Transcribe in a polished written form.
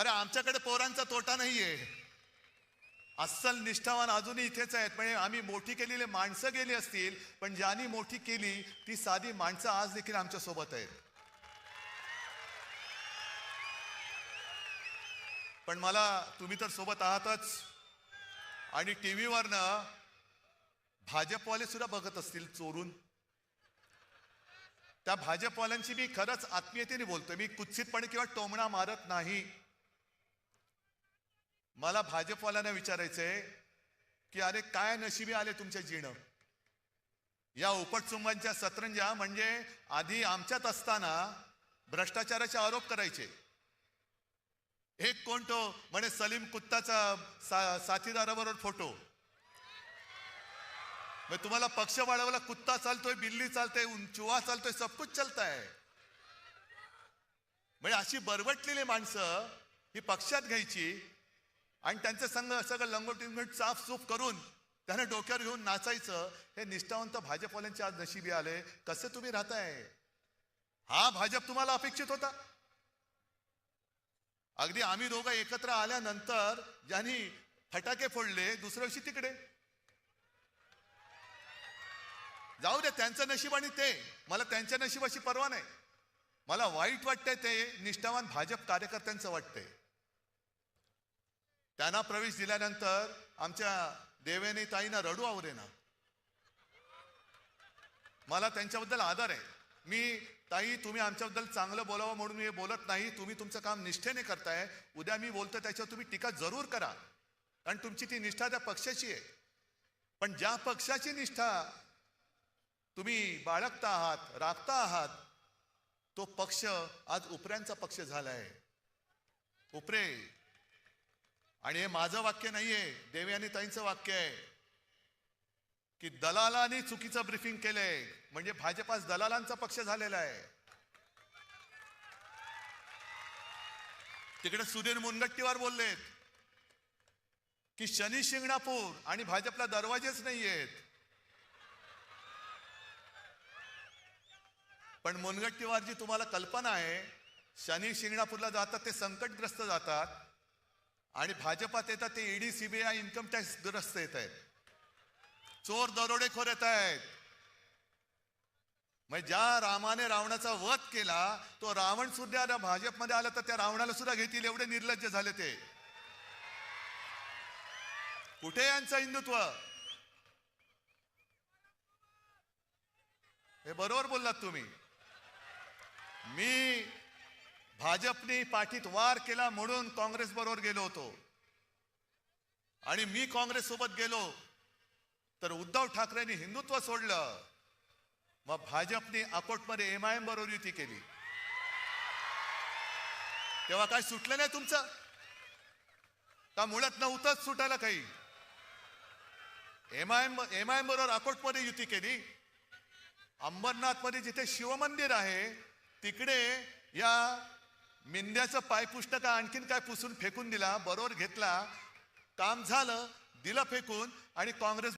अरे आमच्याकडे पोरांचा तोटा नाहीये, अस्सल निष्ठावान अजूनही इथेच आहेत. म्हणजे आम्ही मोठी केलेली माणसं गेली असतील, पण ज्यांनी मोठी केली ती साधी माणसं आज देखील आमच्या सोबत आहेत. पण मला तुम्ही तर सोबत आहातच, आणि टीव्हीवरनं भाजपवाले सुद्धा बघत असतील चोरून. त्या भाजपवाल्यांची मी खरंच आत्मीयतेने बोलतोय, मी कुत्सितपणे किंवा टोमणा मारत नाही. मला भाजपवाल्यांना विचारायचंय की अरे काय नशिबी आले तुमच्या जीणं. या उपटचुंबांच्या सतरंजा म्हणजे आधी आमच्यात असताना भ्रष्टाचाराचे आरोप करायचे. एक कोण तो म्हणे सलीम कुत्ताचा साथीदाराबरोबर फोटो. मग तुम्हाला पक्ष वाढवला, कुत्ता चालतोय, बिल्ली चालतोय, चुहा चालतोय, सब कुछ चलता है. म्हणजे अशी बरबटलेली माणसं ही पक्षात घ्यायची आणि त्यांचे संघ सगळं लंगोटी साफसूफ करून त्यांना डोक्यावर घेऊन नाचायचं. हे निष्ठावंत भाजपवाल्यांचे आज नशिबी आले. कसे तुम्ही राहताय? हा भाजप तुम्हाला अपेक्षित होता? अगदी आम्ही दोघं एकत्र आल्यानंतर ज्यांनी फटाके फोडले दुसऱ्या दिवशी तिकडे. जाऊ दे त्यांचं नशीब आणि ते, मला त्यांच्या नशिबाची पर्वा नाही. मला वाईट वाटतंय ते निष्ठावान भाजप कार्यकर्त्यांचं वाटतंय. त्यांना प्रवेश दिल्यानंतर आमच्या देवेनी ताईंना रडू आवरेना. मला त्यांच्याबद्दल आदर आहे. मी ताई तुम्ही आमच्याबद्दल चांगलं बोलावं म्हणून मी बोलत नाही. तुम्ही तुमचं काम निष्ठेने करताय. उद्या मी बोलतो त्याच्यावर तुम्ही टीका जरूर करा, कारण तुमची ती निष्ठा त्या पक्षाची आहे. पण ज्या पक्षाची निष्ठा तुम्ही बाळगता आहात, राखता आहात, तो पक्ष आज उपऱ्यांचा पक्ष झालाय. उपरे. आणि हे माझं वाक्य नाहीये, देवयानी ताईंचं वाक्य आहे की दलालांनी चुकीचं ब्रीफिंग केलंय, म्हणजे भाजप आज दलालांचा पक्ष झालेला आहे. तिकडे सुधीर मुनगट्टीवार बोललेत की शनी शिंगणापूर आणि भाजपला दरवाजेच नाहीयेत. पण मुनगट्टीवारजी तुम्हाला कल्पना आहे, शनी शिंगणापूरला जातात ते संकटग्रस्त जातात आणि भाजपात येतात ते ईडी सीबीआय इन्कम टॅक्स ग्रस्त येत आहेत, चोर दरोडेखोर येत आहेत. म्हणजे ज्या रामाने रावणाचा वध केला तो रावण सुद्धा भाजपमध्ये आला तर त्या रावणाला सुद्धा घेतील, एवढे निर्लज्ज झाले ते. कुठे यांचं हिंदुत्व? हे बरोबर बोललात तुम्ही. मी भाजपने पाठीत वार केला म्हणून काँग्रेस बरोबर गेलो होतो, आणि मी काँग्रेस सोबत गेलो तर उद्धव ठाकरेंनी हिंदुत्व सोडलं. मग भाजपने अकोटमध्ये MIM बरोबर युती केली. तेव्हा काय सुटलं नाही तुमचं का? मुळात नव्हतंच सुटायला काही. MIM बरोबर अकोटमध्ये युती केली. अंबरनाथ मध्ये जिथे शिवमंदिर आहे तिकडे या मिंद्याचं पायपुष्ट का आणखीन काय पुसून फेकून दिला. बरोबर घेतला, काम झालं, दिलं फेकून, आणि काँग्रेस